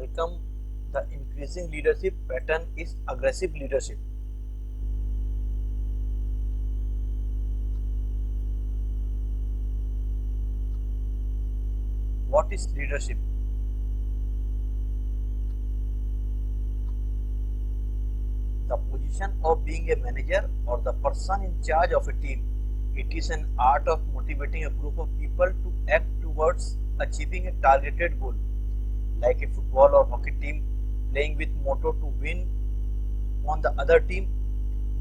become the increasing leadership pattern is aggressive leadership. What is leadership? The position of being a manager or the person in charge of a team. It is an art of motivating a group of people to act towards achieving a targeted goal, like a football or hockey team playing with motto to win on the other team.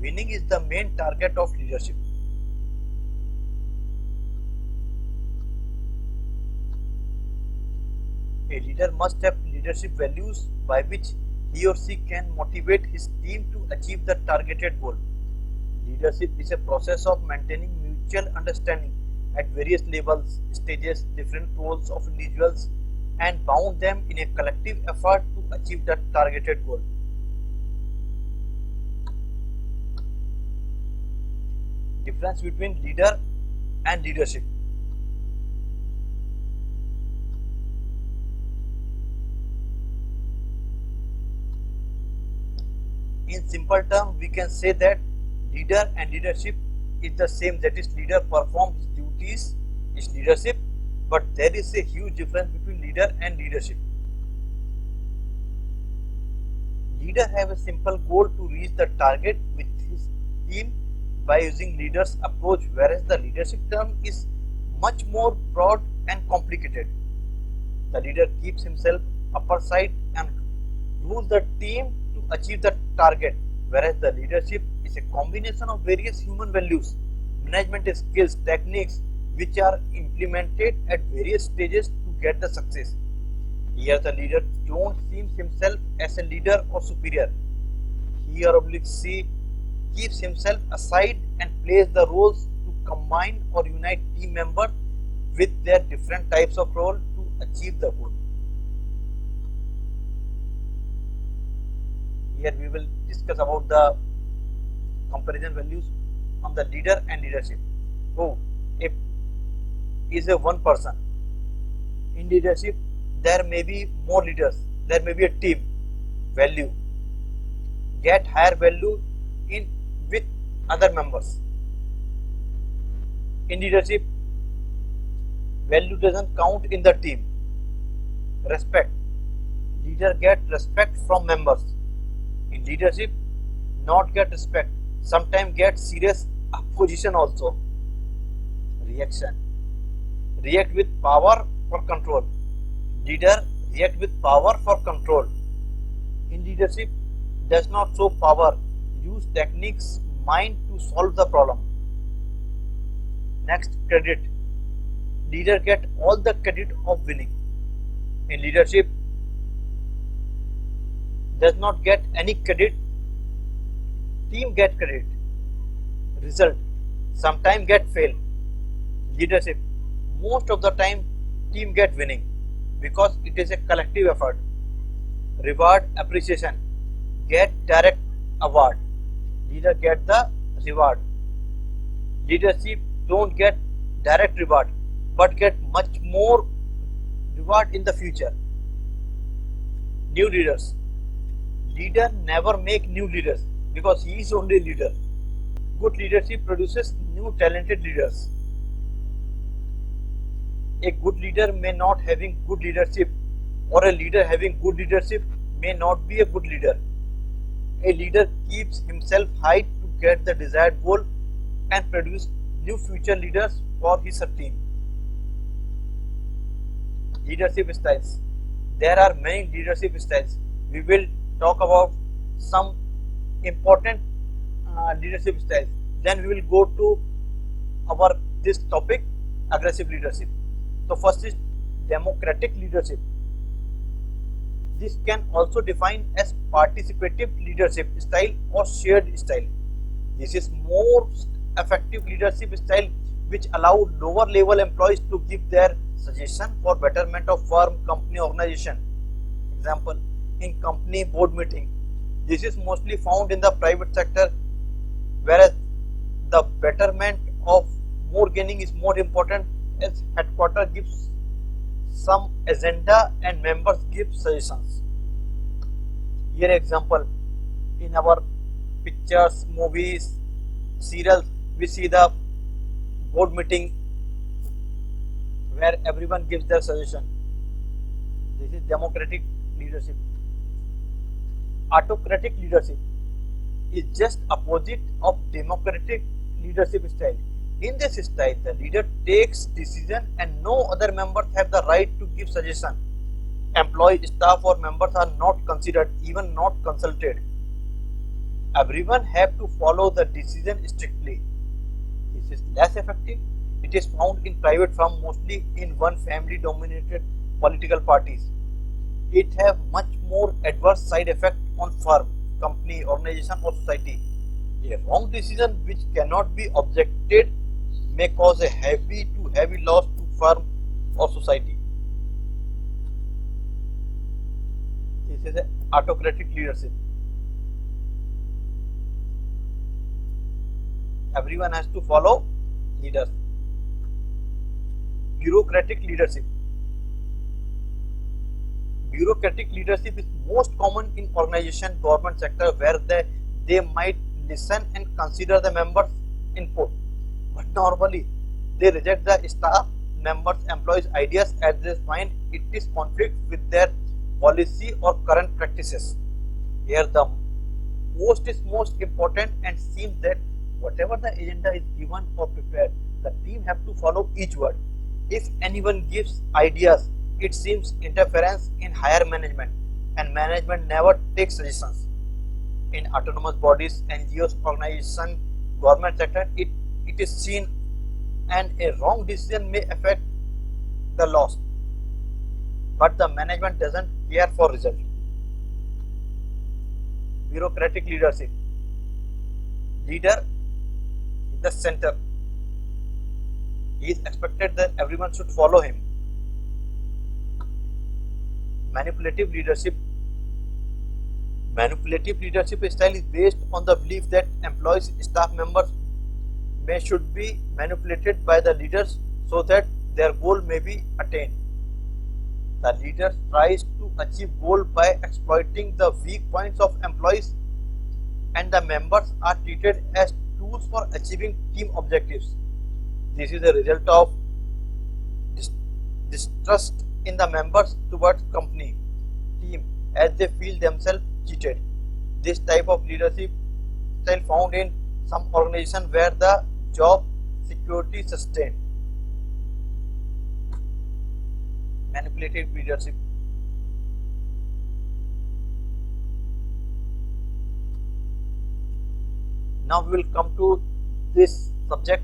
Winning is the main target of leadership. A leader must have leadership values by which he or she can motivate his team to achieve the targeted goal. Leadership is a process of maintaining mutual understanding at various levels, stages, different roles of individuals, and bound them in a collective effort to achieve the targeted goal. Difference between leader and leadership. In simple terms, we can say that leader and leadership is the same. That is, leader performs his duties, is leadership, but there is a huge difference between leader and leadership. Leader have a simple goal to reach the target with his team by using leader's approach, whereas the leadership term is much more broad and complicated. The leader keeps himself upper side and rules the team to achieve the target, whereas the leadership is a combination of various human values, management skills, techniques which are implemented at various stages to get the success. Here the leader don't see himself as a leader or superior. He or she keeps himself aside and plays the roles to combine or unite team members with their different types of role to achieve the goal. Here we will discuss about the comparison values on the leader and leadership. So, if is a one person in leadership, there may be more leaders, there may be a team. Value get higher value in with other members. In leadership, value doesn't count in the team. Respect, leader get respect from members. In leadership, not get respect, sometimes get serious opposition also. Reaction, react with power for control. Leader react with power for control. In leadership, does not show power, use techniques, mind to solve the problem. Next, credit, leader get all the credit of winning. In leadership, does not get any credit, team get credit. Result, sometimes get fail. Leadership, most of the time team get winning because it is a collective effort. Reward, appreciation, get direct award. Leader get the reward. Leadership don't get direct reward but get much more reward in the future. New leaders, leader never make new leaders because he is only leader. Good leadership produces new talented leaders. A good leader may not having good leadership, or a leader having good leadership may not be a good leader. A leader keeps himself high to get the desired goal and produce new future leaders for his team. Leadership styles. There are many leadership styles. We will talk about some important leadership styles. Then we will go to our this topic, aggressive leadership. So first is democratic leadership. This can also define as participative leadership style or shared style. This is most effective leadership style which allow lower level employees to give their suggestion for betterment of firm, company, organization. Example, in company board meeting. This is mostly found in the private sector, whereas the betterment of more gaining is more important, as headquarter gives some agenda and members give suggestions. Here example, in our pictures, movies, serials, we see the board meeting where everyone gives their suggestion. This is democratic leadership. Autocratic leadership is just opposite of democratic leadership style. In this style, the leader takes decision and no other members have the right to give suggestion. Employee, staff or members are not considered, even not consulted. Everyone have to follow the decision strictly. This is less effective. It is found in private firm, mostly in one family dominated political parties. It have much more adverse side effect on firm, company, organization or society. A wrong decision which cannot be objected may cause a heavy loss to firm or society. This is an autocratic leadership. Everyone has to follow leaders. Bureaucratic leadership. Bureaucratic leadership is most common in organization, government sector, where they might listen and consider the members' input, but normally they reject the staff members' employees' ideas as they find it is conflict with their policy or current practices. Here the post is most important and seems that whatever the agenda is given or prepared, the team have to follow each word. If anyone gives ideas, it seems interference in higher management, and management never takes suggestions. In autonomous bodies, NGOs, organization, government sector, it is seen, and a wrong decision may affect the loss, but the management doesn't care for result. Bureaucratic leadership. Leader in the center. He is expected that everyone should follow him. Manipulative leadership. Manipulative leadership style is based on the belief that employees, staff members should be manipulated by the leaders so that their goal may be attained. The leader tries to achieve goal by exploiting the weak points of employees, and the members are treated as tools for achieving team objectives. This is a result of distrust in the members towards company, team, as they feel themselves cheated. This type of leadership style found in some organization where the job security sustained. Manipulative leadership. Now we will come to this subject.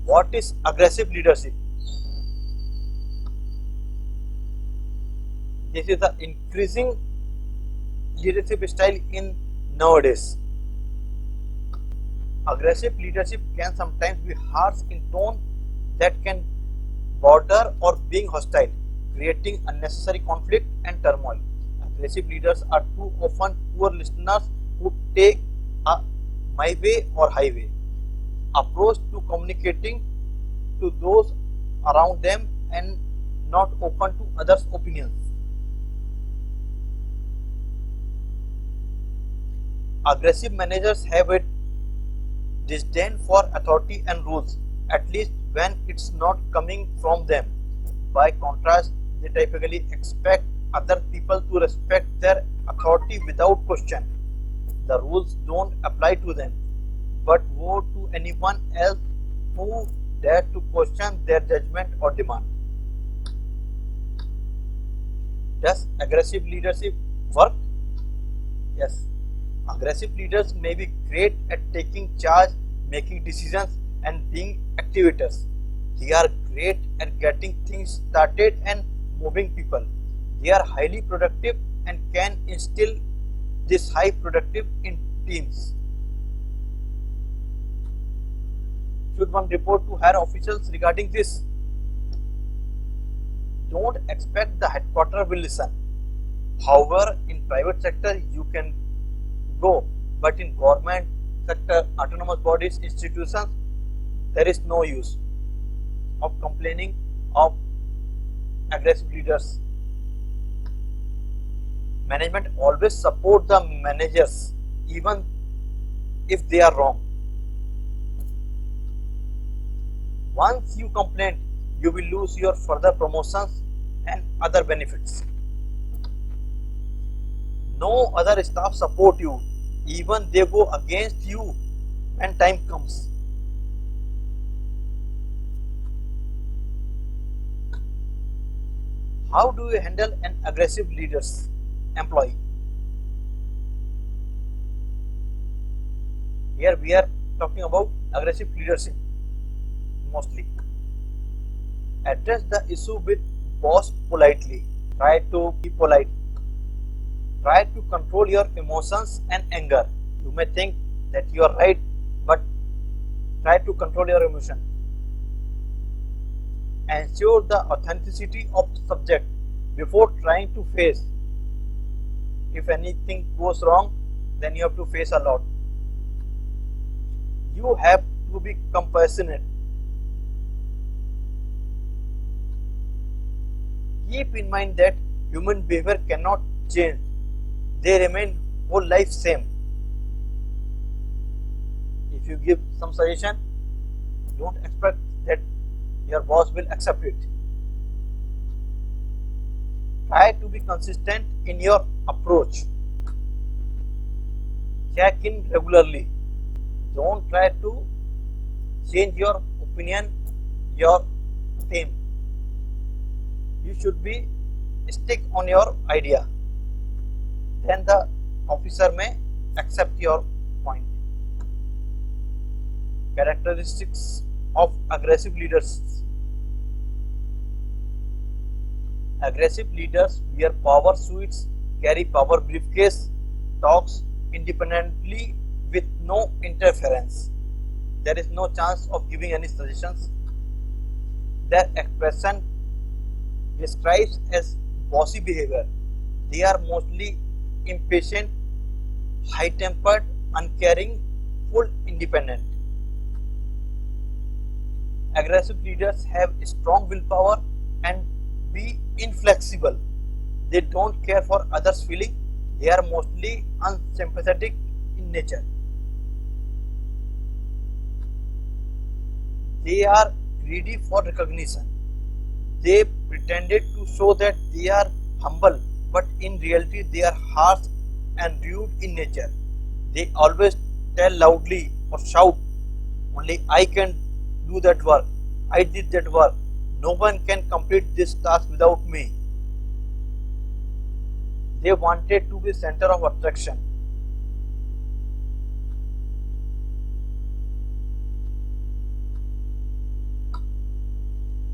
What is aggressive leadership? This is the increasing leadership style in nowadays. Aggressive leadership can sometimes be harsh in tone that can border or being hostile, creating unnecessary conflict and turmoil. Aggressive leaders are too often poor listeners who take a my way or highway approach to communicating to those around them and not open to others' opinions. Aggressive managers have a disdain for authority and rules, at least when it's not coming from them. By contrast, they typically expect other people to respect their authority without question. The rules don't apply to them, but woe to anyone else who dare to question their judgment or demand. Does aggressive leadership work? Yes. Aggressive leaders may be great at taking charge, making decisions, and being activators. They are great at getting things started and moving people. They are highly productive and can instill this high productive in teams. Should one report to higher officials regarding this? Don't expect the headquarters will listen. However, in private sector you can go, but in government sector, autonomous bodies, institutions, there is no use of complaining of aggressive leaders. Management always support the managers even if they are wrong. Once you complain, you will lose your further promotions and other benefits. No other staff support you, even they go against you when time comes. How do you handle an aggressive leader's employee? Here we are talking about aggressive leadership mostly. Address the issue with boss politely. Try to be polite. Try to control your emotions and anger. You may think that you are right, but try to control your emotion. Ensure the authenticity of subject before trying to face. If anything goes wrong, then you have to face a lot. You have to be compassionate. Keep in mind that human behavior cannot change. They remain whole life same. If you give some suggestion, don't expect that your boss will accept it. Try to be consistent in your approach. Check in regularly. Don't try to change your opinion, your theme. You should be stick on your idea. Then the officer may accept your point. Characteristics of aggressive leaders. Aggressive leaders wear power suits, carry power briefcase, talks independently with no interference. There is no chance of giving any suggestions. Their expression describes as bossy behavior. They are mostly impatient, high-tempered, uncaring, full independent. Aggressive leaders have strong willpower and be inflexible. They don't care for others' feelings. They are mostly unsympathetic in nature. They are greedy for recognition. They pretended to show that they are humble, but in reality they are harsh and rude in nature. They always tell loudly or shout, only I can do that work. I did that work. No one can complete this task without me. They wanted to be center of attraction.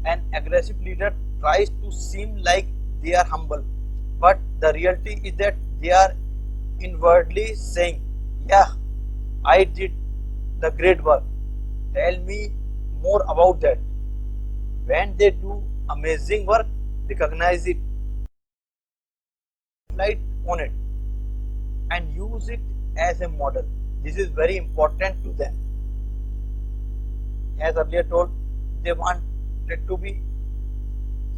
An aggressive leader tries to seem like they are humble, but the reality is that they are inwardly saying, yeah, I did the great work. Tell me more about that. When they do amazing work, recognize it, light on it, and use it as a model. This is very important to them. As earlier told, they want it to be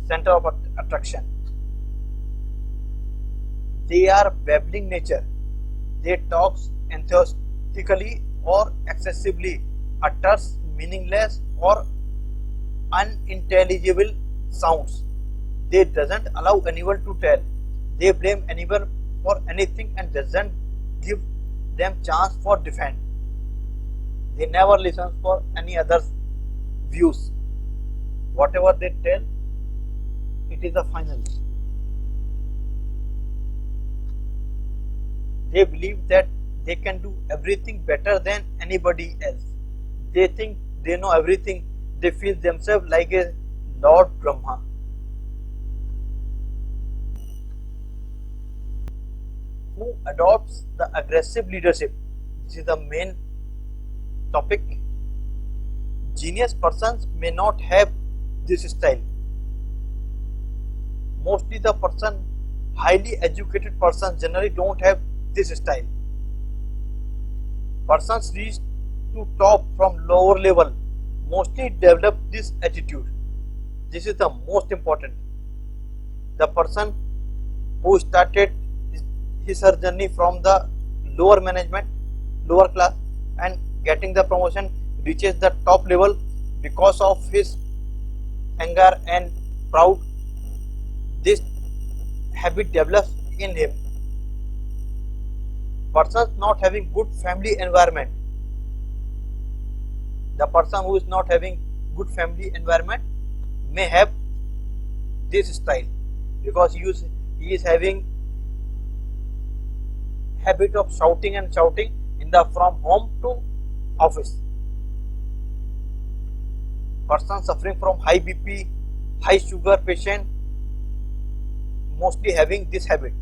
center of attraction. They are babbling nature. They talk enthusiastically or excessively, utters meaningless or unintelligible sounds. They doesn't allow anyone to tell. They blame anyone for anything and doesn't give them chance for defend. They never listen for any other's views. Whatever they tell, it is the final. They believe that they can do everything better than anybody else. They think they know everything. They feel themselves like a Lord Brahma. Who adopts the aggressive leadership? This is the main topic. Genius persons may not have this style. Mostly the highly educated persons generally don't have this style. Persons reach to top from lower level mostly develop this attitude. This is the most important. The person who started his her journey from the lower management, lower class, and getting the promotion, reaches the top level because of his anger and proud. This habit develops in him. Person not having good family environment, the person who is not having good family environment may have this style, because he is having habit of shouting and shouting in the from home to office. Person suffering from high BP, high sugar patient, mostly having this habit.